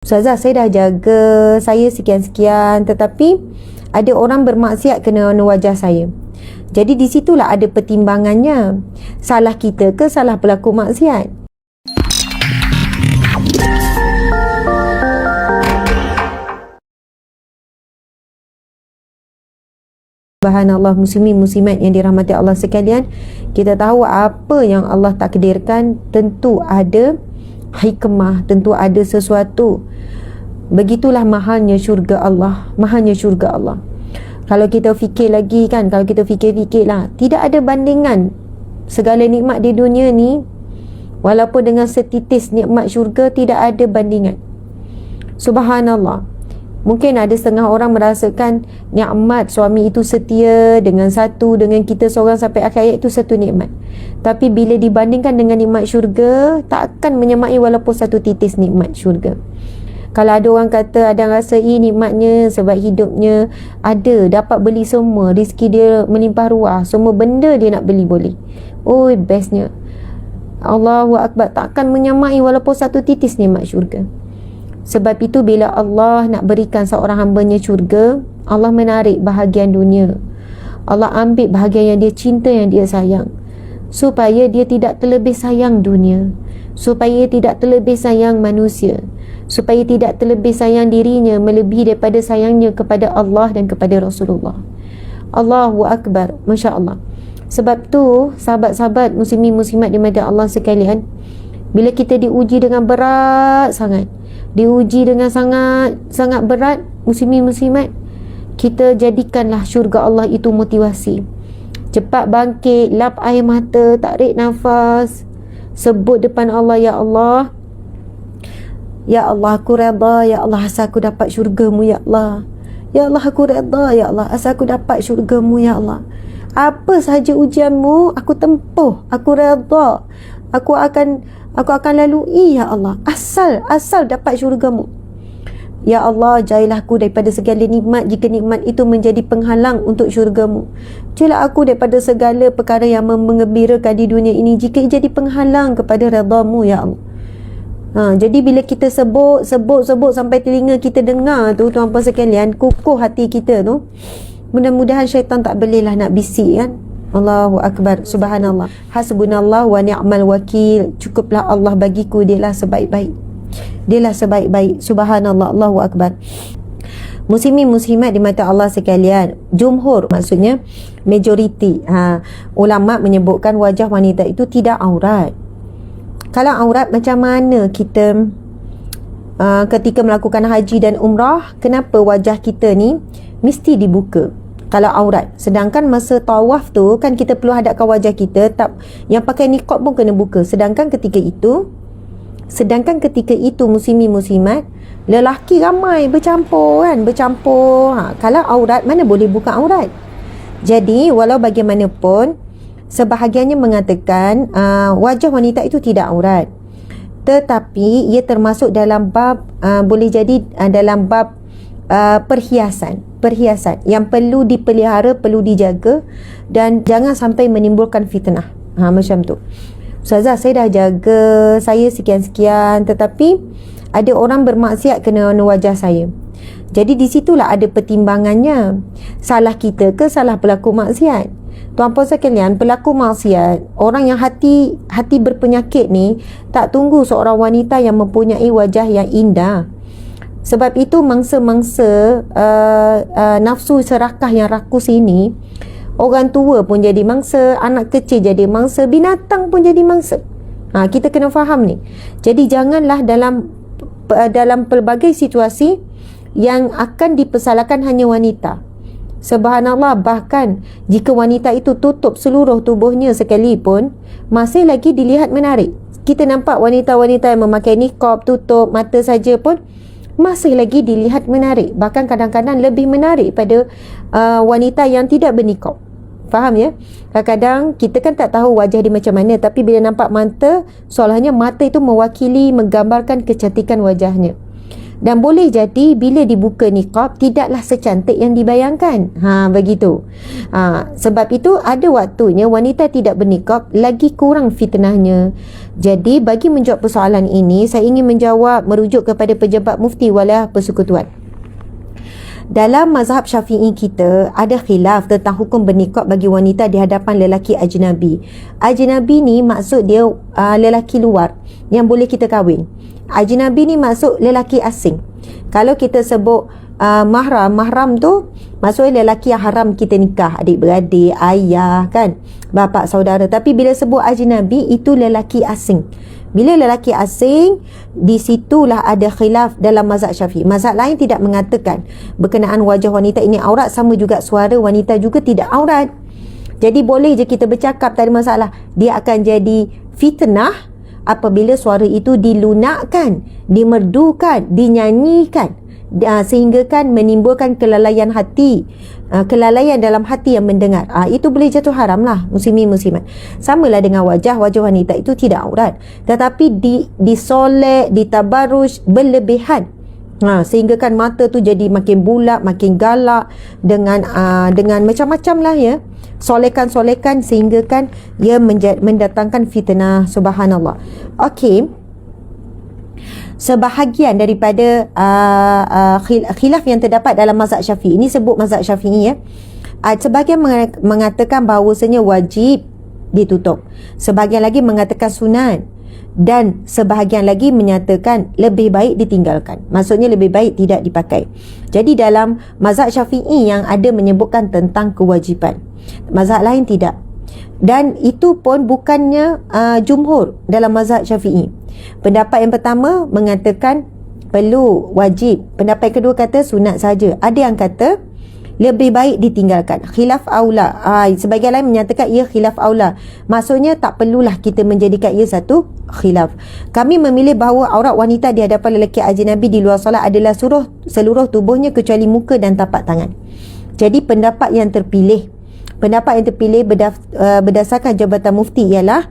Ustazah, saya dah jaga saya sekian-sekian, tetapi ada orang bermaksiat kena wajah saya. Jadi di situlah ada pertimbangannya. Salah kita ke salah pelaku maksiat? Subhanallah, muslimin muslimat yang dirahmati Allah sekalian, kita tahu apa yang Allah takdirkan tentu ada hikmah, tentu ada sesuatu. Begitulah mahalnya syurga Allah, mahalnya syurga Allah. Kalau kita fikir lagi kan, kalau kita fikir-fikirlah, tidak ada bandingan segala nikmat di dunia ni, walaupun dengan setitis nikmat syurga, tidak ada bandingan. Subhanallah. Mungkin ada setengah orang merasakan nikmat suami itu setia dengan kita seorang sampai akhir hayat, itu satu nikmat. Tapi bila dibandingkan dengan nikmat syurga, tak akan menyamai walaupun satu titis nikmat syurga. Kalau ada orang kata ada rasa nikmatnya sebab hidupnya ada, dapat beli semua, rezeki dia melimpah ruah, semua benda dia nak beli boleh. Oh, bestnya. Allahu Akbar, tak akan menyamai walaupun satu titis nikmat syurga. Sebab itu bila Allah nak berikan seorang hambanya syurga, Allah menarik bahagian dunia, Allah ambil bahagian yang dia cinta, yang dia sayang, supaya dia tidak terlebih sayang dunia, supaya tidak terlebih sayang manusia, supaya tidak terlebih sayang dirinya melebihi daripada sayangnya kepada Allah dan kepada Rasulullah. Allahu Akbar, Masya Allah. Sebab tu sahabat-sahabat muslimin muslimat dimana Allah sekalian, bila kita diuji dengan berat sangat, diuji dengan sangat berat, muslimin muslimat, kita jadikanlah syurga Allah itu motivasi. Cepat bangkit, lap air mata, tarik nafas, sebut depan Allah, ya Allah, ya Allah, aku redha, ya Allah, asal aku dapat syurga-Mu, ya Allah, ya Allah, aku redha, ya Allah, asal aku dapat syurga-Mu, ya Allah. Apa sahaja ujian-Mu, aku tempuh, aku redha, aku akan lalui, ya Allah, asal dapat syurga-Mu. Ya Allah, jauhilah aku daripada segala nikmat jika nikmat itu menjadi penghalang untuk syurga-Mu. Jauhilah aku daripada segala perkara yang mengembirakan di dunia ini jika ia jadi penghalang kepada redha-Mu, ya Allah. Jadi bila kita sebut sampai telinga kita dengar tu, tuan-tuan sekalian, kukuh hati kita tu, mudah-mudahan syaitan tak bolehlah nak bisik kan. Allahu Akbar, subhanallah. Hasbunallah wa ni'mal wakil. Cukuplah Allah bagiku, dialah sebaik-baik. Dialah sebaik-baik. Subhanallah, Allahu Akbar. Muslimin muslimat di mata Allah sekalian, jumhur maksudnya majoriti ulama menyebutkan wajah wanita itu tidak aurat. Kalau aurat, macam mana kita ketika melakukan haji dan umrah, kenapa wajah kita ni mesti dibuka kalau aurat? Sedangkan masa tawaf tu kan kita perlu hadapkan wajah kita, tak, yang pakai niqab pun kena buka. Sedangkan ketika itu muslimin muslimat, lelaki ramai bercampur kan, kalau aurat mana boleh buka aurat. Jadi walau bagaimanapun, sebahagiannya mengatakan wajah wanita itu tidak aurat, tetapi ia termasuk dalam bab boleh jadi dalam bab perhiasan yang perlu dipelihara, perlu dijaga, dan jangan sampai menimbulkan fitnah. Macam tu. Ustazah, saya dah jaga saya sekian-sekian, tetapi ada orang bermaksiat kena wajah saya. Jadi di situlah ada pertimbangannya. Salah kita ke salah pelaku maksiat? Tuan-puan sekalian, pelaku maksiat, orang yang hati berpenyakit ni, tak tunggu seorang wanita yang mempunyai wajah yang indah. Sebab itu mangsa-mangsa nafsu serakah yang rakus ini, orang tua pun jadi mangsa, anak kecil jadi mangsa, binatang pun jadi mangsa. Kita kena faham ni. Jadi janganlah dalam pelbagai situasi yang akan dipersalahkan hanya wanita. Subhanallah, bahkan jika wanita itu tutup seluruh tubuhnya sekalipun, masih lagi dilihat menarik. Kita nampak wanita-wanita yang memakai niqab, tutup mata saja pun masih lagi dilihat menarik. Bahkan kadang-kadang lebih menarik pada wanita yang tidak berniqab. Faham ya? Kadang-kadang kita kan tak tahu wajah dia macam mana, tapi bila nampak mata, seolahnya mata itu mewakili, menggambarkan kecantikan wajahnya. Dan boleh jadi bila dibuka niqab tidaklah secantik yang dibayangkan. Begitu. Sebab itu ada waktunya wanita tidak berniqab lagi kurang fitnahnya. Jadi bagi menjawab persoalan ini, saya ingin menjawab merujuk kepada pejabat mufti Wilayah Persekutuan. Dalam mazhab Syafi'i kita ada khilaf tentang hukum berniqab bagi wanita di hadapan lelaki ajnabi. Ajnabi ni maksud dia lelaki luar yang boleh kita kahwin. Ajnabi ni maksud lelaki asing. Kalau kita sebut mahram tu maksudnya lelaki yang haram kita nikah, adik-beradik, ayah kan, bapa saudara. Tapi bila sebut ajnabi itu lelaki asing. Bila lelaki asing, di situlah ada khilaf dalam mazhab Syafi'i. Mazhab lain tidak mengatakan berkenaan wajah wanita ini aurat, sama juga suara wanita juga tidak aurat. Jadi boleh je kita bercakap, tak ada masalah. Dia akan jadi fitnah apabila suara itu dilunakkan, dimerdukan, dinyanyikan, sehingga kan menimbulkan kelalaian hati, kelalaian dalam hati yang mendengar. Itu boleh jatuh haram lah, muslimin muslimat. Samalah dengan wajah wanita itu tidak aurat, tetapi disolek, ditabaruj berlebihan, sehingga kan mata tu jadi makin bulat, makin galak, dengan macam-macam lah ya, solekan-solekan, sehingga kan ia mendatangkan fitnah. Subhanallah. Okey, sebahagian daripada khilaf yang terdapat dalam mazhab Syafi'i, ini sebut mazhab Syafi'i ya, sebahagian mengatakan bahawasanya wajib ditutup, sebahagian lagi mengatakan sunat, dan sebahagian lagi menyatakan lebih baik ditinggalkan, maksudnya lebih baik tidak dipakai. Jadi dalam mazhab Syafi'i yang ada menyebutkan tentang kewajipan, mazhab lain tidak. Dan itu pun bukannya jumhur dalam mazhab Syafi'i. Pendapat yang pertama mengatakan perlu, wajib. Pendapat kedua kata sunat saja. Ada yang kata lebih baik ditinggalkan, khilaf aula. Sebagian lain menyatakan ia khilaf aula, maksudnya tak perlulah kita menjadikan ia satu khilaf. Kami memilih bahawa aurat wanita di hadapan lelaki ajnabi di luar solat adalah seluruh tubuhnya kecuali muka dan tapak tangan. Jadi pendapat yang terpilih berdasarkan Jabatan Mufti ialah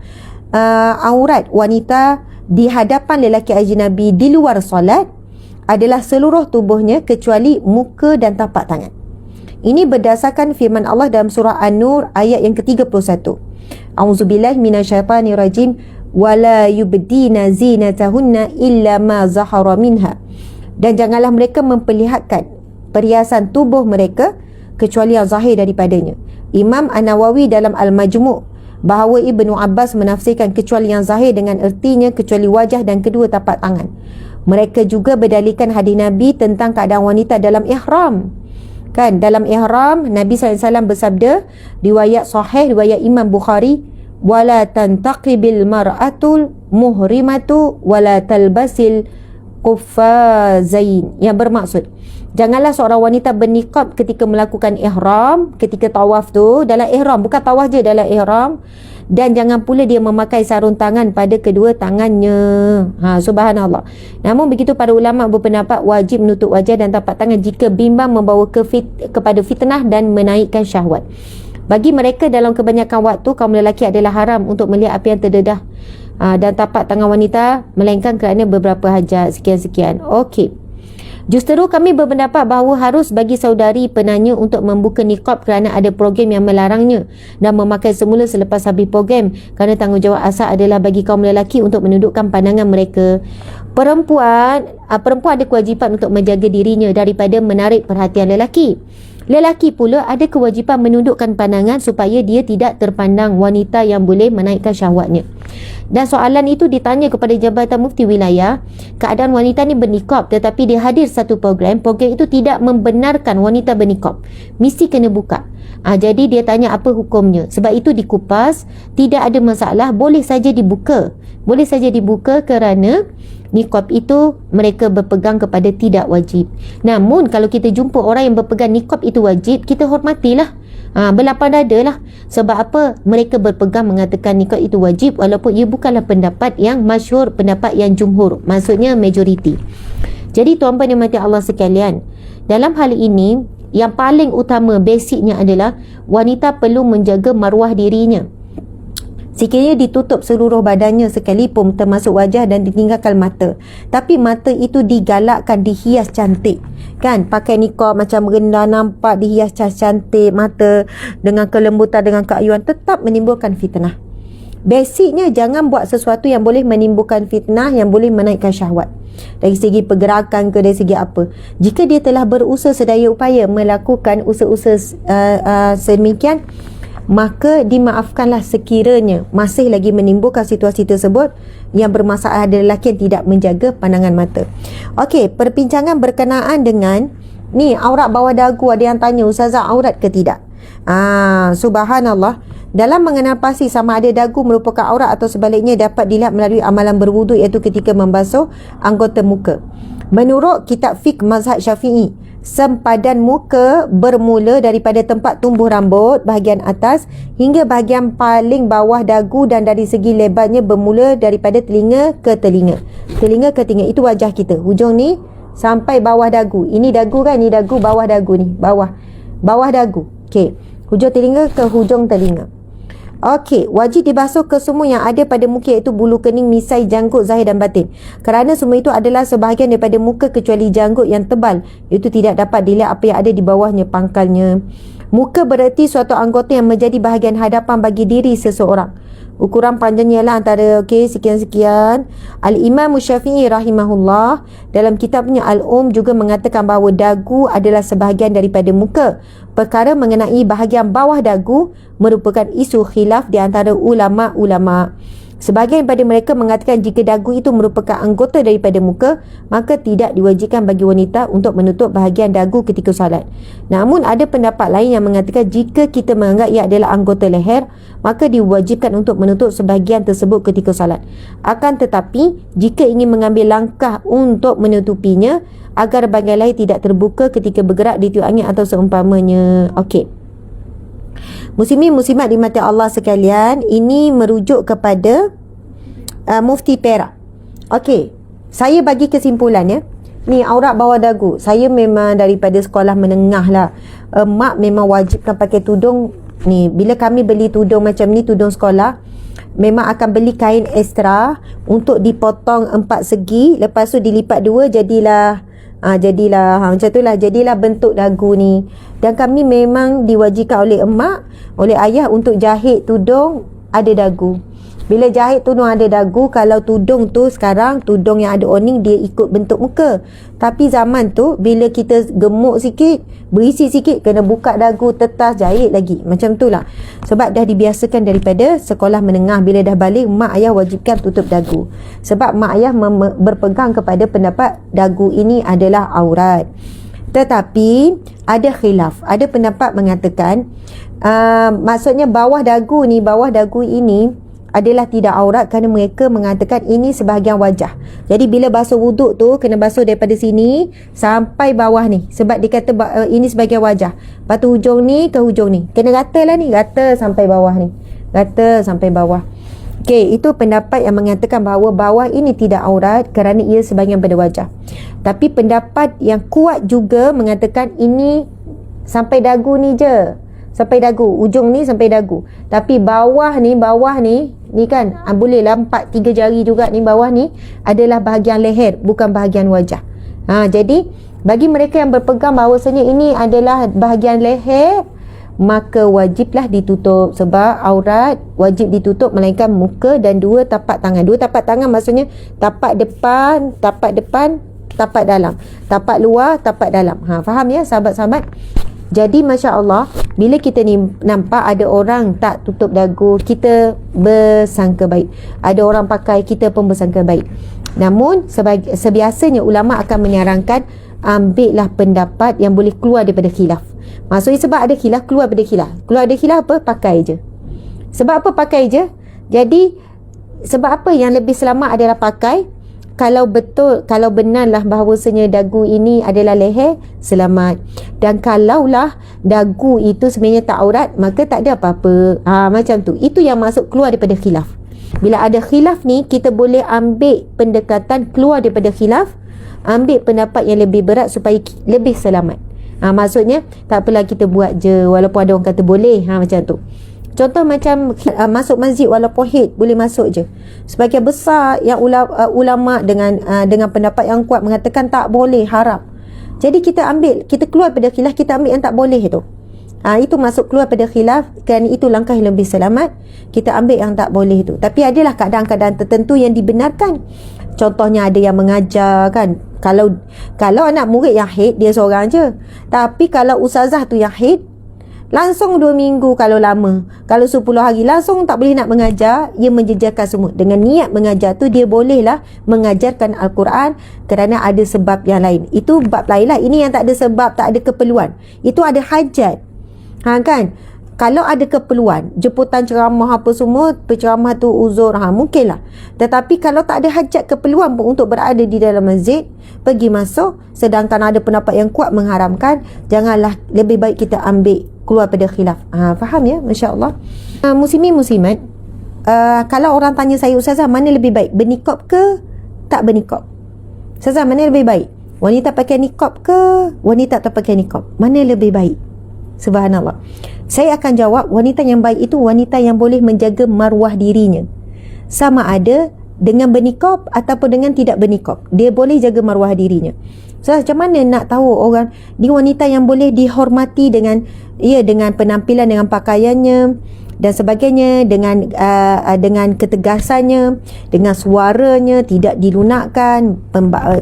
aurat wanita di hadapan lelaki ajnabi di luar solat adalah seluruh tubuhnya kecuali muka dan tapak tangan. Ini berdasarkan firman Allah dalam surah An-Nur ayat yang ke-31. A'udzubillahi minasyaitanirrajim, wala yubdina zinatahunna illa ma zahara minha. Dan janganlah mereka memperlihatkan perhiasan tubuh mereka kecuali yang zahir daripadanya. Imam An-Nawawi dalam Al-Majmu' bahawa Ibnu Abbas menafsirkan kecuali yang zahir dengan ertinya kecuali wajah dan kedua tapak tangan. Mereka juga berdalilkan hadis Nabi tentang keadaan wanita dalam ihram. Kan dalam ihram Nabi SAW bersabda, riwayat sahih, riwayat Imam Bukhari, wala tantaqibil mar'atul muhrimatu wala talbasil quffazain, yang bermaksud janganlah seorang wanita berniqab ketika melakukan ihram, ketika tawaf tu dalam ihram, bukan tawaf je, dalam ihram. Dan jangan pula dia memakai sarung tangan pada kedua tangannya. Subhanallah. Namun begitu para ulama berpendapat wajib menutup wajah dan tapak tangan jika bimbang membawa kepada fitnah dan menaikkan syahwat. Bagi mereka dalam kebanyakan waktu kaum lelaki adalah haram untuk melihat apa yang terdedah dan tapak tangan wanita, melainkan kerana beberapa hajat sekian-sekian. Okey. Justeru kami berpendapat bahawa harus bagi saudari penanya untuk membuka niqab kerana ada program yang melarangnya dan memakai semula selepas habis program, kerana tanggungjawab asal adalah bagi kaum lelaki untuk menundukkan pandangan mereka. Perempuan ada kewajipan untuk menjaga dirinya daripada menarik perhatian lelaki. Lelaki pula ada kewajipan menundukkan pandangan supaya dia tidak terpandang wanita yang boleh menaikkan syahwatnya. Dan soalan itu ditanya kepada Jabatan Mufti Wilayah, keadaan wanita ni berniqab tetapi dia hadir satu program itu tidak membenarkan wanita berniqab, mesti kena buka. Jadi dia tanya apa hukumnya. Sebab itu dikupas, tidak ada masalah, boleh saja dibuka. Boleh saja dibuka kerana niqab itu mereka berpegang kepada tidak wajib. Namun kalau kita jumpa orang yang berpegang niqab itu wajib, kita hormatilah. Berlapang dada lah. Sebab apa? Mereka berpegang mengatakan niqab itu wajib walaupun ia bukanlah pendapat yang masyhur, pendapat yang jumhur, maksudnya majoriti. Jadi tuan-tuan yang mati Allah sekalian, dalam hal ini yang paling utama basicnya adalah wanita perlu menjaga maruah dirinya. Sekiranya ditutup seluruh badannya sekalipun termasuk wajah dan ditinggalkan mata, tapi mata itu digalakkan, dihias cantik, kan? Pakai niqab macam rendah nampak, dihias cantik mata dengan kelembutan, dengan keayuan, tetap menimbulkan fitnah. Basicnya jangan buat sesuatu yang boleh menimbulkan fitnah, yang boleh menaikkan syahwat. Dari segi pergerakan ke, dari segi apa. Jika dia telah berusaha sedaya upaya melakukan usaha-usaha sedemikian, maka dimaafkanlah sekiranya masih lagi menimbulkan situasi tersebut yang bermasalah ada lelaki yang tidak menjaga pandangan mata. Okey, perbincangan berkenaan dengan ni aurat bawah dagu. Ada yang tanya, Ustazah, aurat ke tidak? Subhanallah. Dalam mengenal pasti sama ada dagu merupakan aurat atau sebaliknya dapat dilihat melalui amalan berwudu, iaitu ketika membasuh anggota muka. Menurut kitab fiqh mazhab Syafi'i, sempadan muka bermula daripada tempat tumbuh rambut bahagian atas hingga bahagian paling bawah dagu, dan dari segi lebarnya bermula daripada telinga ke telinga. Telinga ke telinga itu wajah kita. Hujung ni sampai bawah dagu. Ini dagu kan? Ini dagu, bawah dagu ni. Bawah dagu. Okey. Hujung telinga ke hujung telinga. Okey, wajib dibasuh ke semua yang ada pada muka, iaitu bulu kening, misai, janggut, zahir dan batin. Kerana semua itu adalah sebahagian daripada muka kecuali janggut yang tebal, itu tidak dapat dilihat apa yang ada di bawahnya, pangkalnya. Muka bererti suatu anggota yang menjadi bahagian hadapan bagi diri seseorang. Ukuran panjangnya ialah antara sekian-sekian. Al-Imam Syafi'i rahimahullah dalam kitabnya juga mengatakan bahawa dagu adalah sebahagian daripada muka. Perkara mengenai bahagian bawah dagu merupakan isu khilaf di antara ulama'-ulama'. Sebahagian daripada mereka mengatakan jika dagu itu merupakan anggota daripada muka, maka tidak diwajibkan bagi wanita untuk menutup bahagian dagu ketika solat. Namun ada pendapat lain yang mengatakan jika kita menganggap ia adalah anggota leher, maka diwajibkan untuk menutup sebahagian tersebut ketika solat. Akan tetapi, jika ingin mengambil langkah untuk menutupinya agar bahagian lain tidak terbuka ketika bergerak di tiup angin atau seumpamanya. Okey. Muslimin muslimat dimati Allah sekalian, ini merujuk kepada Mufti Perak. Okey, saya bagi kesimpulan ya. Ni aurat bawah dagu. Saya memang daripada sekolah menengah lah. Mak memang wajibkan pakai tudung. Ni bila kami beli tudung macam ni, tudung sekolah, memang akan beli kain ekstra untuk dipotong 4 segi, lepas tu dilipat 2, jadilah macam tu lah, jadilah bentuk dagu ni. Dan kami memang diwajibkan oleh emak, oleh ayah untuk jahit tudung ada dagu. Bila jahit tudung ada dagu, kalau tudung tu sekarang, tudung yang ada awning, dia ikut bentuk muka. Tapi zaman tu, bila kita gemuk sikit, berisi sikit, kena buka dagu, tetas, jahit lagi. Macam tu lah. Sebab dah dibiasakan daripada sekolah menengah. Bila dah balik, mak ayah wajibkan tutup dagu. Sebab mak ayah berpegang kepada pendapat dagu ini adalah aurat. Tetapi ada khilaf. Ada pendapat mengatakan maksudnya bawah dagu ini adalah tidak aurat kerana mereka mengatakan ini sebahagian wajah. Jadi bila basuh wuduk tu kena basuh daripada sini sampai bawah ni, sebab dia kata ini sebahagian wajah. Lepas tu hujung ni ke hujung ni kena rata lah ni, rata sampai bawah ni, rata sampai bawah. Okey, itu pendapat yang mengatakan bahawa bawah ini tidak aurat kerana ia sebahagian pada wajah. Tapi pendapat yang kuat juga mengatakan ini sampai dagu ni je, sampai dagu, ujung ni sampai dagu. Tapi bawah ni kan boleh lah 4-3 jari juga ni, bawah ni adalah bahagian leher, bukan bahagian wajah. Jadi bagi mereka yang berpegang bahawasanya ini adalah bahagian leher, maka wajiblah ditutup. Sebab aurat wajib ditutup melainkan muka dan 2 tapak tangan. 2 tapak tangan maksudnya tapak depan, tapak dalam, tapak luar, tapak dalam. Faham ya sahabat-sahabat? Jadi Masya Allah, bila kita ni nampak ada orang tak tutup dagu, kita bersangka baik. Ada orang pakai, kita pun bersangka baik. Namun sebiasanya ulama akan menyarankan ambillah pendapat yang boleh keluar daripada khilaf. Maksudnya sebab ada khilaf, keluar daripada khilaf. Keluar daripada khilaf apa? Pakai je. Sebab apa pakai je? Jadi sebab apa yang lebih selamat adalah pakai? Kalau benarlah bahawasanya dagu ini adalah leher, selamat. Dan kalaulah dagu itu sebenarnya tak aurat, maka tak ada apa-apa. Macam tu. Itu yang masuk keluar daripada khilaf. Bila ada khilaf ni, kita boleh ambil pendekatan keluar daripada khilaf, ambil pendapat yang lebih berat supaya lebih selamat. Maksudnya tak apalah kita buat je walaupun ada orang kata boleh. Macam tu. Contoh macam masuk masjid walaupun haid, boleh masuk je. Sebagian besar yang ulama dengan pendapat yang kuat mengatakan tak boleh, haram. Jadi kita keluar pada khilaf, kita ambil yang tak boleh tu. Itu masuk keluar pada khilaf, kerana itu langkah yang lebih selamat. Kita ambil yang tak boleh tu. Tapi adalah keadaan-keadaan tertentu yang dibenarkan. Contohnya ada yang mengajar kan. Kalau anak murid yang haid, dia seorang je. Tapi kalau ustazah tu yang haid, langsung 2 minggu kalau lama, kalau 10 hari langsung tak boleh nak mengajar, ia menjejarkan semua. Dengan niat mengajar tu, dia bolehlah mengajarkan Al-Quran kerana ada sebab yang lain. Itu bab lain lah. Ini yang tak ada sebab, tak ada keperluan. Itu ada hajat. Kan? Kalau ada keperluan, jemputan ceramah apa semua, penceramah tu uzur, mungkinlah. Tetapi kalau tak ada hajat keperluan pun untuk berada di dalam masjid, pergi masuk, sedangkan ada pendapat yang kuat mengharamkan, janganlah, lebih baik kita ambil keluar pada khilaf. Faham ya? Masya Allah. Muslimin muslimat, kalau orang tanya saya, Ustazah, mana lebih baik, bernikab ke tak bernikab? Ustazah, mana lebih baik, wanita pakai nikab ke wanita tak pakai nikab? Mana lebih baik? Subhanallah. Saya akan jawab, wanita yang baik itu wanita yang boleh menjaga maruah dirinya. Sama ada dengan bernikab ataupun dengan tidak bernikab, dia boleh jaga maruah dirinya. So, macam mana nak tahu orang dia wanita yang boleh dihormati dengan penampilan, dengan pakaiannya dan sebagainya, dengan ketegasannya, dengan suaranya, tidak dilunakkan,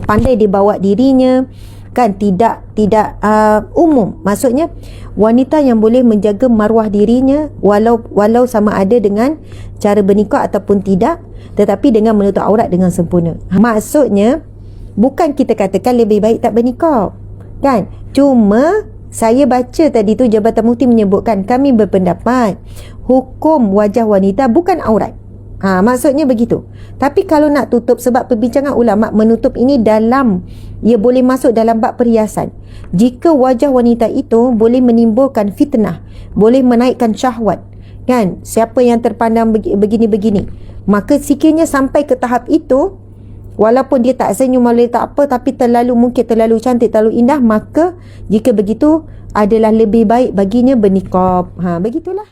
pandai dibawa dirinya, kan, tidak umum. Maksudnya wanita yang boleh menjaga maruah dirinya walau sama ada dengan cara bernikah ataupun tidak, tetapi dengan menutup aurat dengan sempurna. Maksudnya bukan kita katakan lebih baik tak bernikah, kan? Cuma saya baca tadi tu Jabatan Mufti menyebutkan, kami berpendapat hukum wajah wanita bukan aurat. Maksudnya begitu. Tapi kalau nak tutup, sebab perbincangan ulama menutup ini ia boleh masuk dalam bab perhiasan. Jika wajah wanita itu boleh menimbulkan fitnah, boleh menaikkan syahwat, kan, siapa yang terpandang begini-begini, maka sekiranya sampai ke tahap itu, walaupun dia tak senyum, walaupun tak apa, tapi mungkin terlalu cantik, terlalu indah, maka jika begitu adalah lebih baik baginya bernikab. Begitulah.